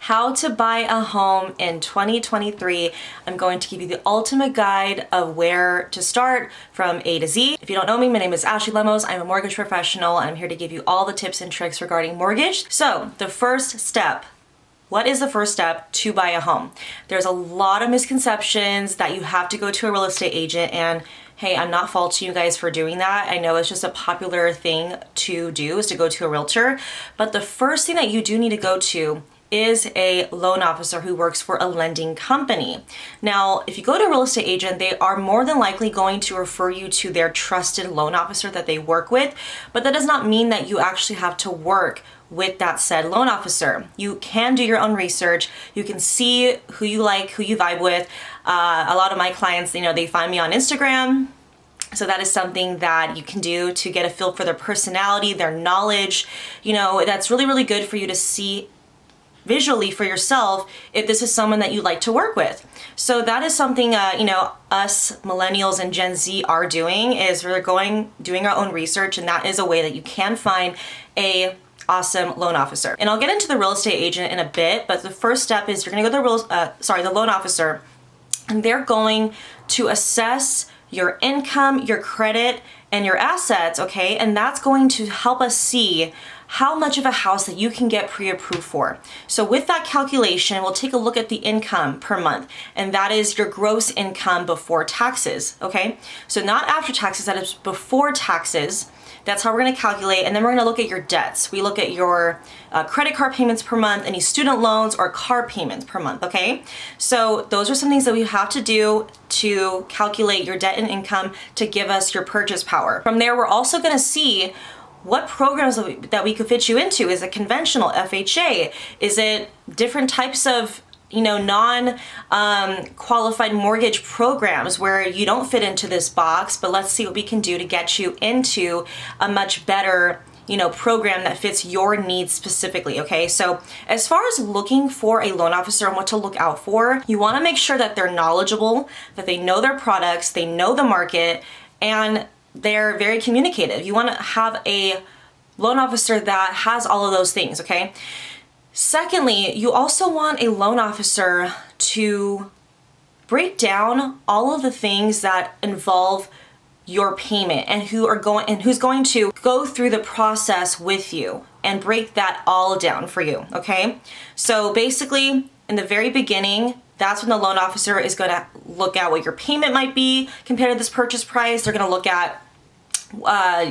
how to buy a home in 2023. I'm going to give you the ultimate guide of where to start from A to Z. If you don't know me, my name is Ashley Lemos. I'm a mortgage professional and I'm here to give you all the tips and tricks regarding mortgage. So the first step, what is the first step to buy a home? There's a lot of misconceptions that you have to go to a real estate agent, and hey, I'm not faulting you guys for doing that. I know it's just a popular thing to do, is to go to a realtor. But the first thing that you do need to go to is a loan officer who works for a lending company. Now, if you go to a real estate agent, they are more than likely going to refer you to their trusted loan officer that they work with, but that does not mean that you actually have to work with that said loan officer. You can do your own research. You can see who you like, who you vibe with. A lot of my clients, they find me on Instagram. So that is something that you can do to get a feel for their personality, their knowledge. That's really, really good for you to see visually for yourself if this is someone that you like to work with. So that is something us millennials and Gen Z are doing, is we're doing our own research, and that is a way that you can find a awesome loan officer. And I'll get into the real estate agent in a bit, but the first step is you're gonna go to the loan officer, and they're going to assess your income, your credit, and your assets, okay? And that's going to help us see how much of a house that you can get pre-approved for. So with that calculation, we'll take a look at the income per month, and that is your gross income before taxes, okay? So not after taxes, that is before taxes. That's how we're gonna calculate, and then we're gonna look at your debts. We look at your credit card payments per month, any student loans or car payments per month, okay? So those are some things that we have to do to calculate your debt and income to give us your purchase power. From there, we're also gonna see what programs that we could fit you into. Is it conventional, FHA? Is it different types of non-qualified mortgage programs where you don't fit into this box, but let's see what we can do to get you into a much better program that fits your needs specifically, okay? So as far as looking for a loan officer and what to look out for, you wanna make sure that they're knowledgeable, that they know their products, they know the market, and they're very communicative. You wanna have a loan officer that has all of those things, okay? Secondly, you also want a loan officer to break down all of the things that involve your payment and who's going to go through the process with you and break that all down for you, okay? So basically, in the very beginning, that's when the loan officer is gonna look at what your payment might be compared to this purchase price. They're gonna look at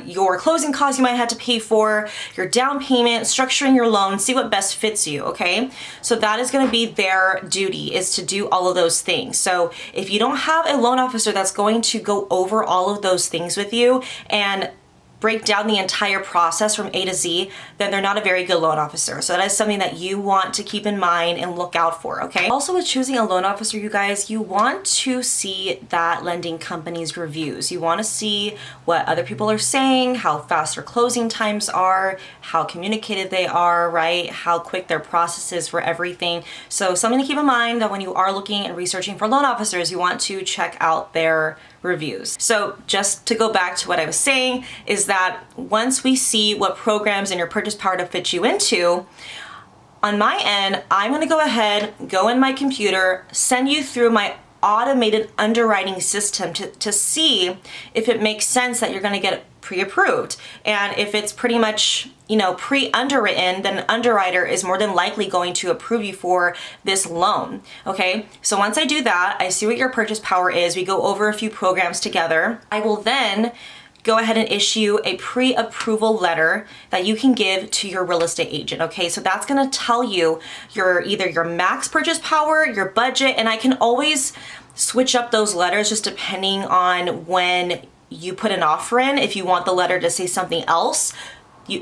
your closing costs you might have to pay for, your down payment, structuring your loan, see what best fits you, okay? So that is gonna be their duty, is to do all of those things. So if you don't have a loan officer that's going to go over all of those things with you and break down the entire process from A to Z, then they're not a very good loan officer. So that is something that you want to keep in mind and look out for, okay? Also, with choosing a loan officer, you guys, you want to see that lending company's reviews. You want to see what other people are saying, how fast their closing times are, how communicative they are, right? How quick their process is for everything. So something to keep in mind, that when you are looking and researching for loan officers, you want to check out their reviews. So just to go back to what I was saying, is that once we see what programs and your purchase power to fit you into, on my end, I'm gonna go ahead, go in my computer, send you through my automated underwriting system to see if it makes sense that you're gonna get pre-approved. And if it's pretty much, pre-underwritten, then an underwriter is more than likely going to approve you for this loan, okay? So once I do that, I see what your purchase power is, we go over a few programs together. I will then go ahead and issue a pre-approval letter that you can give to your real estate agent, okay? So that's gonna tell you either your max purchase power, your budget, and I can always switch up those letters just depending on when you put an offer in. If you want the letter to say something else,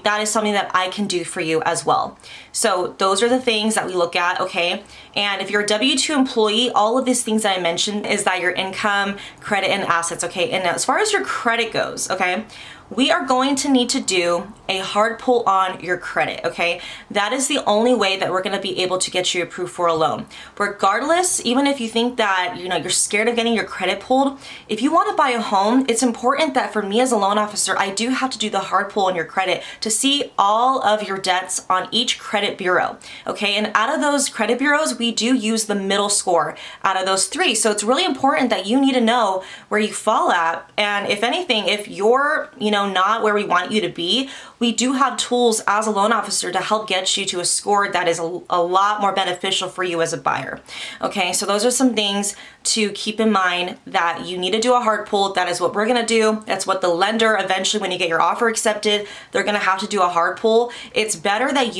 that is something that I can do for you as well. So those are the things that we look at, okay? And if you're a W-2 employee, all of these things that I mentioned is that your income, credit, and assets, okay? And as far as your credit goes, okay, we are going to need to do a hard pull on your credit, okay? That is the only way that we're gonna be able to get you approved for a loan. Regardless, even if you think that, you're scared of getting your credit pulled, if you wanna buy a home, it's important that for me as a loan officer, I do have to do the hard pull on your credit to see all of your debts on each credit bureau, okay? And out of those credit bureaus, we do use the middle score out of those 3. So it's really important that you need to know where you fall at. And if anything, if you're, not where we want you to be, we do have tools as a loan officer to help get you to a score that is a lot more beneficial for you as a buyer. Okay, so those are some things to keep in mind, that you need to do a hard pull. That is what we're gonna do. That's what the lender, eventually when you get your offer accepted, they're gonna have to do a hard pull. It's better that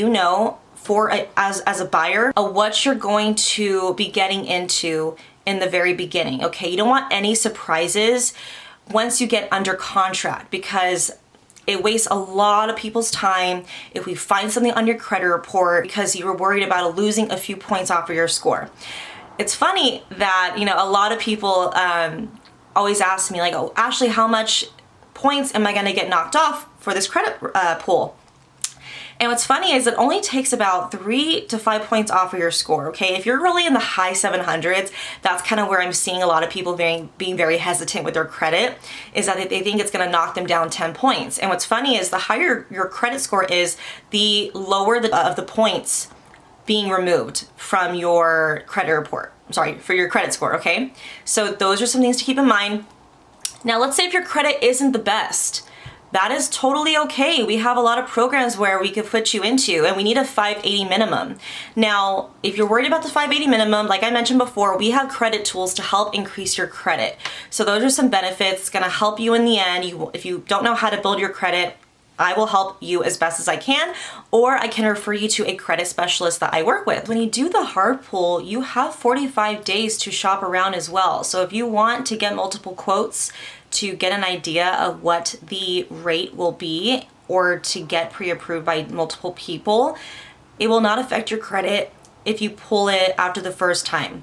as a buyer, what you're going to be getting into in the very beginning, okay? You don't want any surprises once you get under contract, because it wastes a lot of people's time if we find something on your credit report because you were worried about losing a few points off of your score. It's funny that, a lot of people always ask me like, oh, Ashley, how much points am I gonna get knocked off for this credit pull? And what's funny is it only takes about 3 to 5 points off of your score, okay? If you're really in the high 700s, that's kind of where I'm seeing a lot of people being very hesitant with their credit, is that they think it's gonna knock them down 10 points. And what's funny is the higher your credit score is, the lower of the points being removed from your credit report. Sorry, for your credit score, okay? So those are some things to keep in mind. Now, let's say if your credit isn't the best, that is totally okay. We have a lot of programs where we could put you into, and we need a 580 minimum. Now, if you're worried about the 580 minimum, like I mentioned before, we have credit tools to help increase your credit. So those are some benefits. It's gonna help you in the end. If you don't know how to build your credit, I will help you as best as I can, or I can refer you to a credit specialist that I work with. When you do the hard pull, you have 45 days to shop around as well. So if you want to get multiple quotes to get an idea of what the rate will be, or to get pre-approved by multiple people, it will not affect your credit if you pull it after the first time.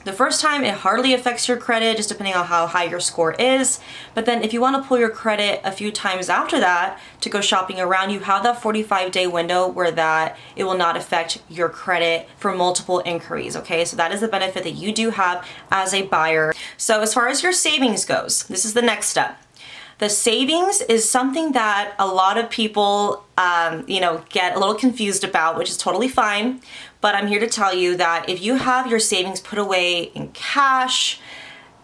The first time, it hardly affects your credit, just depending on how high your score is. But then if you want to pull your credit a few times after that to go shopping around, you have that 45-day window where that it will not affect your credit for multiple inquiries, okay? So that is the benefit that you do have as a buyer. So as far as your savings goes, this is the next step. The savings is something that a lot of people, get a little confused about, which is totally fine. But I'm here to tell you that if you have your savings put away in cash,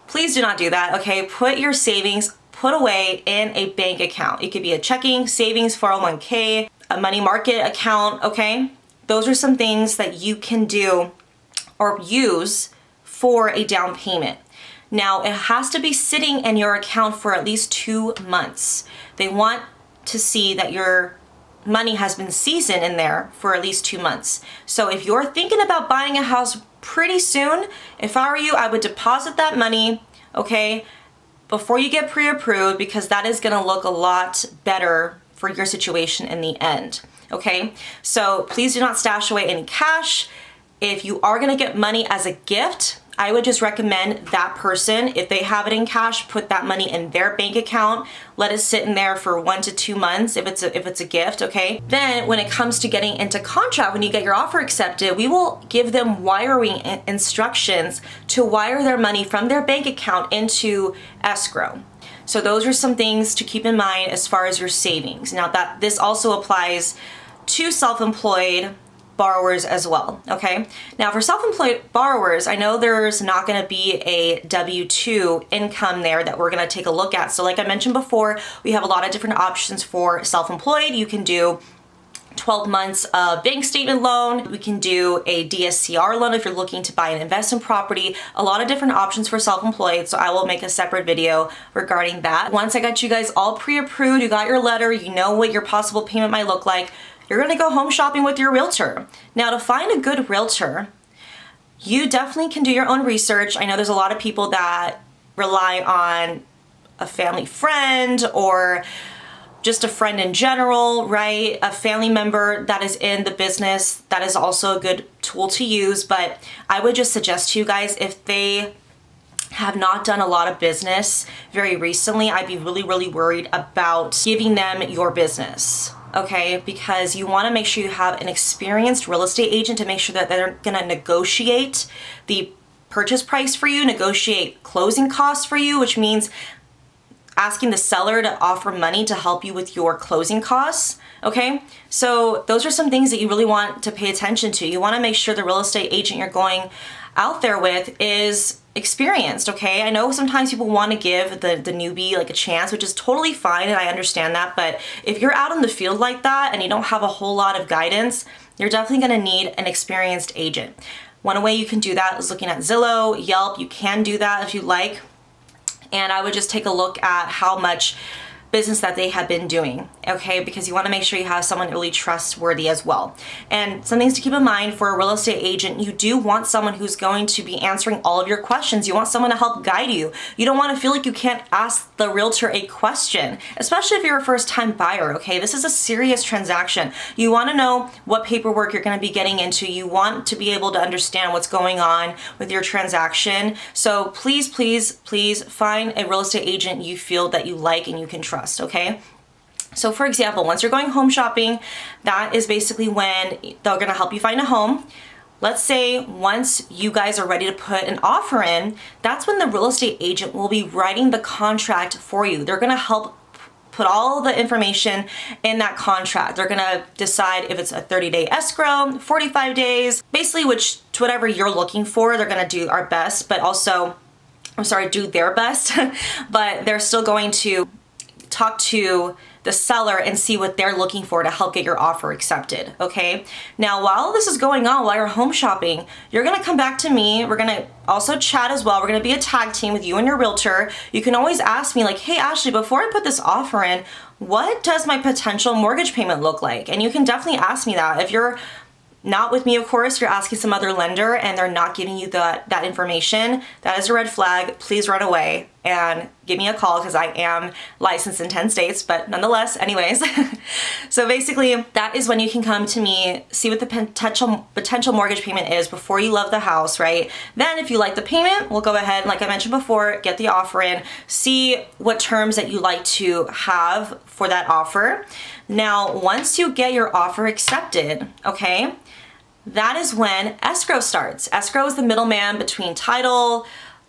please do not do that, okay? Put your savings put away in a bank account. It could be a checking, savings, 401k, a money market account, okay? Those are some things that you can do or use for a down payment. Now, it has to be sitting in your account for at least 2 months. They want to see that your money has been seasoned in there for at least 2 months. So if you're thinking about buying a house pretty soon, if I were you, I would deposit that money, okay, before you get pre-approved, because that is gonna look a lot better for your situation in the end, okay? So please do not stash away any cash. If you are gonna get money as a gift, I would just recommend that person, if they have it in cash, put that money in their bank account, let it sit in there for 1 to 2 months if it's a gift, okay? Then when it comes to getting into contract, when you get your offer accepted, we will give them wiring instructions to wire their money from their bank account into Escrow. So those are some things to keep in mind as far as your savings. Now that this also applies to self-employed borrowers as well, okay? Now for self-employed borrowers, I know there's not gonna be a W-2 income there that we're gonna take a look at. So like I mentioned before, we have a lot of different options for self-employed. You can do 12 months of bank statement loan. We can do a DSCR loan if you're looking to buy an investment property. A lot of different options for self-employed, so I will make a separate video regarding that. Once I got you guys all pre-approved, you got your letter, you know what your possible payment might look like, you're gonna go home shopping with your realtor. Now to find a good realtor, you definitely can do your own research. I know there's a lot of people that rely on a family friend or just a friend in general, right? A family member that is in the business, that is also a good tool to use. But I would just suggest to you guys, if they have not done a lot of business very recently, I'd be really, really worried about giving them your business. Okay, because you want to make sure you have an experienced real estate agent to make sure that they're going to negotiate the purchase price for you, negotiate closing costs for you, which means asking the seller to offer money to help you with your closing costs. Okay, so those are some things that you really want to pay attention to. You want to make sure the real estate agent you're going out there with is experienced. Okay, I know sometimes people want to give the newbie like a chance, which is totally fine, and I understand that, but if you're out in the field like that and you don't have a whole lot of guidance, you're definitely going to need an experienced agent. One way you can do that is looking at Zillow, Yelp. You can do that if you like. And I would just take a look at how much business that they have been doing, okay? Because you want to make sure you have someone really trustworthy as well. And some things to keep in mind for a real estate agent, you do want someone who's going to be answering all of your questions. You want someone to help guide you. You don't want to feel like you can't ask the realtor a question, especially if you're a first-time buyer, okay? This is a serious transaction. You want to know what paperwork you're going to be getting into. You want to be able to understand what's going on with your transaction. So please, please, please find a real estate agent you feel that you like and you can trust. Okay? So for example, once you're going home shopping, that is basically when they're gonna help you find a home. Let's say once you guys are ready to put an offer in, that's when the real estate agent will be writing the contract for you. They're gonna help put all the information in that contract. They're gonna decide if it's a 30-day escrow, 45 days, basically to whatever you're looking for. They're gonna do our best, but also, do their best, but they're still going to talk to the seller and see what they're looking for to help get your offer accepted, okay? Now, while this is going on, while you're home shopping, you're gonna come back to me. We're gonna also chat as well. We're gonna be a tag team with you and your realtor. You can always ask me like, hey, Ashley, before I put this offer in, what does my potential mortgage payment look like? And you can definitely ask me that. If you're not with me, of course, you're asking some other lender and they're not giving you that information, that is a red flag. Please run away and give me a call because I am licensed in 10 states, but nonetheless, anyways. So basically, that is when you can come to me, see what the potential mortgage payment is before you love the house, right? Then if you like the payment, we'll go ahead, like I mentioned before, get the offer in, see what terms that you like to have for that offer. Now, once you get your offer accepted, okay, that is when escrow starts. Escrow is the middleman between title,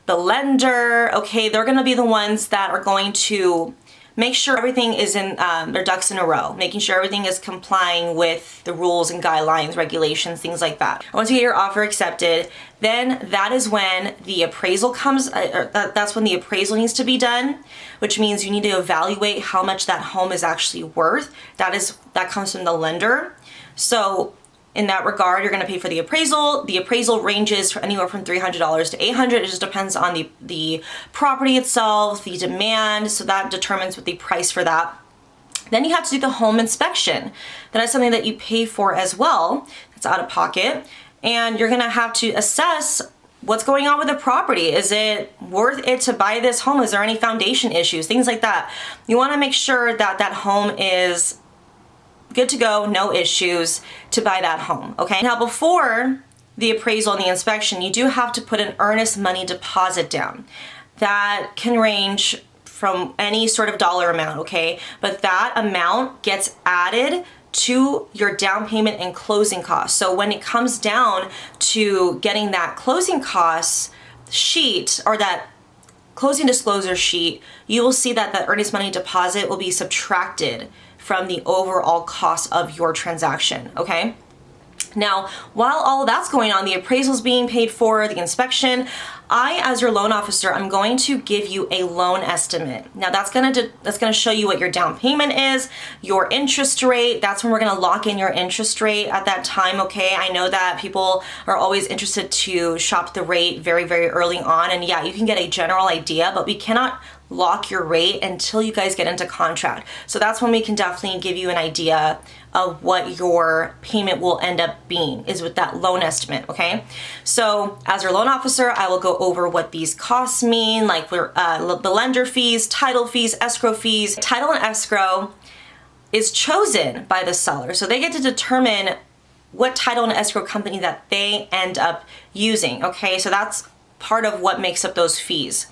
the lender, okay? They're gonna be the ones that are going to make sure everything is in their ducks in a row, making sure everything is complying with the rules and guidelines, regulations, things like that. Once you get your offer accepted, then that is when the appraisal comes, that's when the appraisal needs to be done, which means you need to evaluate how much that home is actually worth. That comes from the lender. So in that regard, you're going to pay for the appraisal. The appraisal ranges for anywhere from $300 to $800. It just depends on the property itself, the demand. So that determines what the price for that. Then you have to do the home inspection. That is something that you pay for as well. That's out of pocket. And you're going to have to assess what's going on with the property. Is it worth it to buy this home? Is there any foundation issues? Things like that. You want to make sure that that home is good to go, no issues to buy that home, okay? Now, before the appraisal and the inspection, you do have to put an earnest money deposit down. That can range from any sort of dollar amount, okay? But that amount gets added to your down payment and closing costs. So when it comes down to getting that closing costs sheet or that closing disclosure sheet, you will see that the earnest money deposit will be subtracted from the overall cost of your transaction, okay? Now, while all of that's going on, the appraisal is being paid for, the inspection, I, as your loan officer, I'm going to give you a loan estimate. Now, that's gonna show you what your down payment is, your interest rate. That's when we're gonna lock in your interest rate at that time, okay? I know that people are always interested to shop the rate very, very early on, and yeah, you can get a general idea, but we cannot lock your rate until you guys get into contract. So that's when we can definitely give you an idea of what your payment will end up being, is with that loan estimate, okay? So as your loan officer, I will go over what these costs mean, like the lender fees, title fees, escrow fees. Title and escrow is chosen by the seller. So they get to determine what title and escrow company that they end up using, okay? So that's part of what makes up those fees.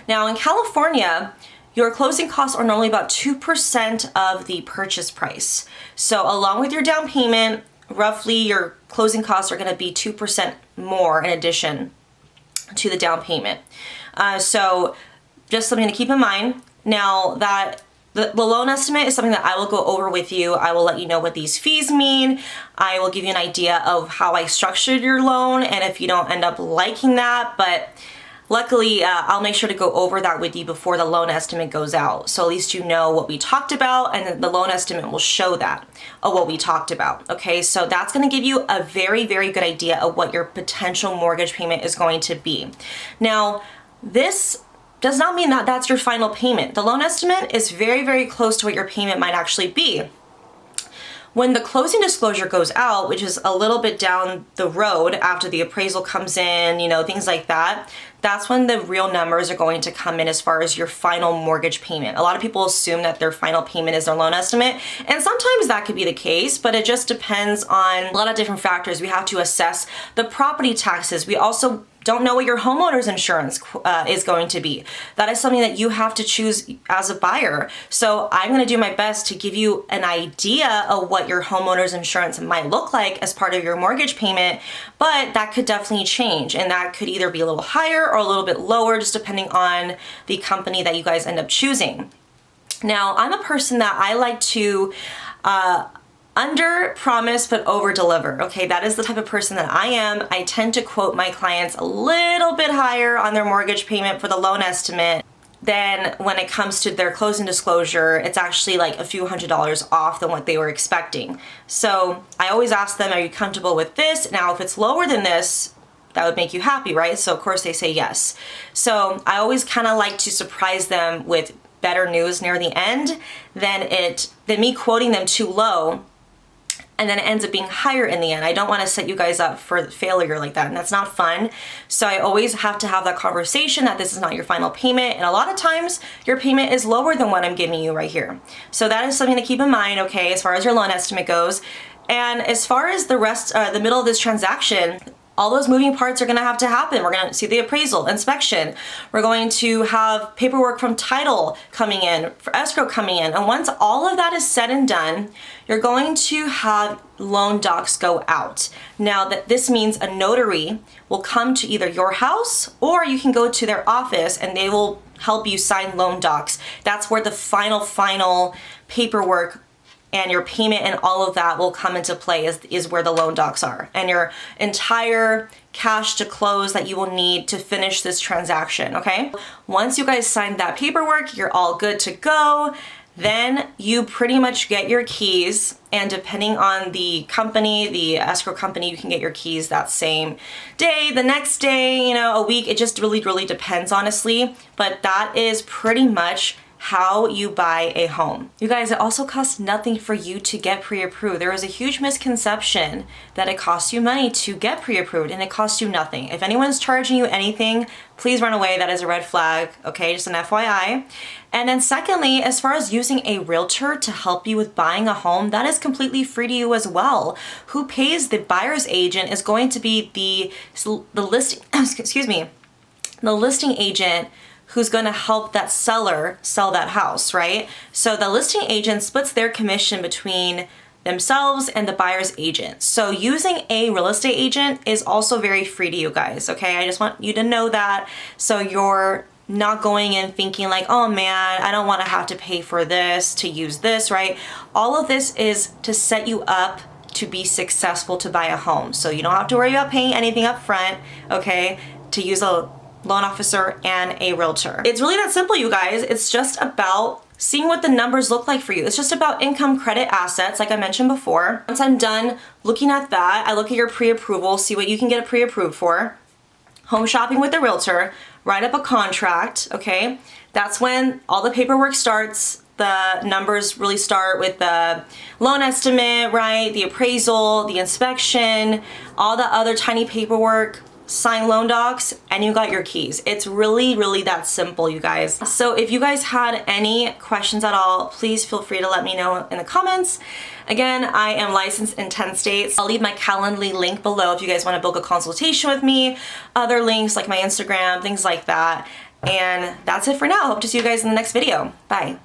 Now in California, your closing costs are normally about 2% of the purchase price. So along with your down payment, roughly your closing costs are going to be 2% more in addition to the down payment. So just something to keep in mind. Now that the loan estimate is something that I will go over with you. I will let you know what these fees mean. I will give you an idea of how I structured your loan and if you don't end up liking that, but luckily, I'll make sure to go over that with you before the loan estimate goes out. So at least you know what we talked about, and the loan estimate will show that of what we talked about. Okay, so that's gonna give you a very, very good idea of what your potential mortgage payment is going to be. Now, this does not mean that that's your final payment. The loan estimate is very, very close to what your payment might actually be. When the closing disclosure goes out, which is a little bit down the road after the appraisal comes in, things like that, that's when the real numbers are going to come in as far as your final mortgage payment. A lot of people assume that their final payment is their loan estimate, and sometimes that could be the case, but it just depends on a lot of different factors. We have to assess the property taxes. We also don't know what your homeowner's insurance is going to be. That is something that you have to choose as a buyer. So I'm going to do my best to give you an idea of what your homeowner's insurance might look like as part of your mortgage payment, but that could definitely change, and that could either be a little higher or a little bit lower, just depending on the company that you guys end up choosing. Now, I'm a person that I like to under promise but over deliver. Okay, that is the type of person that I am. I tend to quote my clients a little bit higher on their mortgage payment for the loan estimate. Then when it comes to their closing disclosure, it's actually like a few $100s off than what they were expecting. So I always ask them, are you comfortable with this? Now, if it's lower than this, that would make you happy, right? So of course they say yes. So I always kind of like to surprise them with better news near the end than me quoting them too low, and then it ends up being higher in the end. I don't want to set you guys up for failure like that, and that's not fun. So I always have to have that conversation that this is not your final payment, and a lot of times your payment is lower than what I'm giving you right here. So that is something to keep in mind, okay, as far as your loan estimate goes. And as far as the rest, the middle of this transaction, all those moving parts are gonna have to happen. We're gonna see the appraisal, inspection. We're going to have paperwork from title coming in, for escrow coming in. And once all of that is said and done, you're going to have loan docs go out. Now this means a notary will come to either your house or you can go to their office and they will help you sign loan docs. That's where the final paperwork and your payment and all of that will come into play is where the loan docs are, and your entire cash to close that you will need to finish this transaction, okay? Once you guys sign that paperwork, you're all good to go. Then you pretty much get your keys, and depending on the company, the escrow company, you can get your keys that same day, the next day, a week. It just really, really depends, honestly. But that is pretty much how you buy a home. You guys, it also costs nothing for you to get pre-approved. There is a huge misconception that it costs you money to get pre-approved, and it costs you nothing. If anyone's charging you anything, please run away. That is a red flag, okay? Just an FYI. And then secondly, as far as using a realtor to help you with buying a home, that is completely free to you as well. Who pays the buyer's agent is going to be the listing, the listing agent who's going to help that seller sell that house, right? So the listing agent splits their commission between themselves and the buyer's agent. So using a real estate agent is also very free to you guys, okay? I just want you to know that, so you're not going in thinking like, oh man, I don't want to have to pay for this to use this, right? All of this is to set you up to be successful to buy a home. So you don't have to worry about paying anything up front, okay, to use a loan officer and a realtor. It's really that simple, you guys. It's just about seeing what the numbers look like for you. It's just about income, credit, assets, like I mentioned before. Once I'm done looking at that, I look at your pre-approval, see what you can get pre-approved for. Home shopping with the realtor, write up a contract, okay? That's when all the paperwork starts. The numbers really start with the loan estimate, right? The appraisal, the inspection, all the other tiny paperwork sign loan docs, and you got your keys. It's really, really that simple, you guys. So if you guys had any questions at all, please feel free to let me know in the comments. Again, I am licensed in 10 states. I'll leave my Calendly link below if you guys want to book a consultation with me, other links like my Instagram, things like that. And that's it for now. Hope to see you guys in the next video. Bye.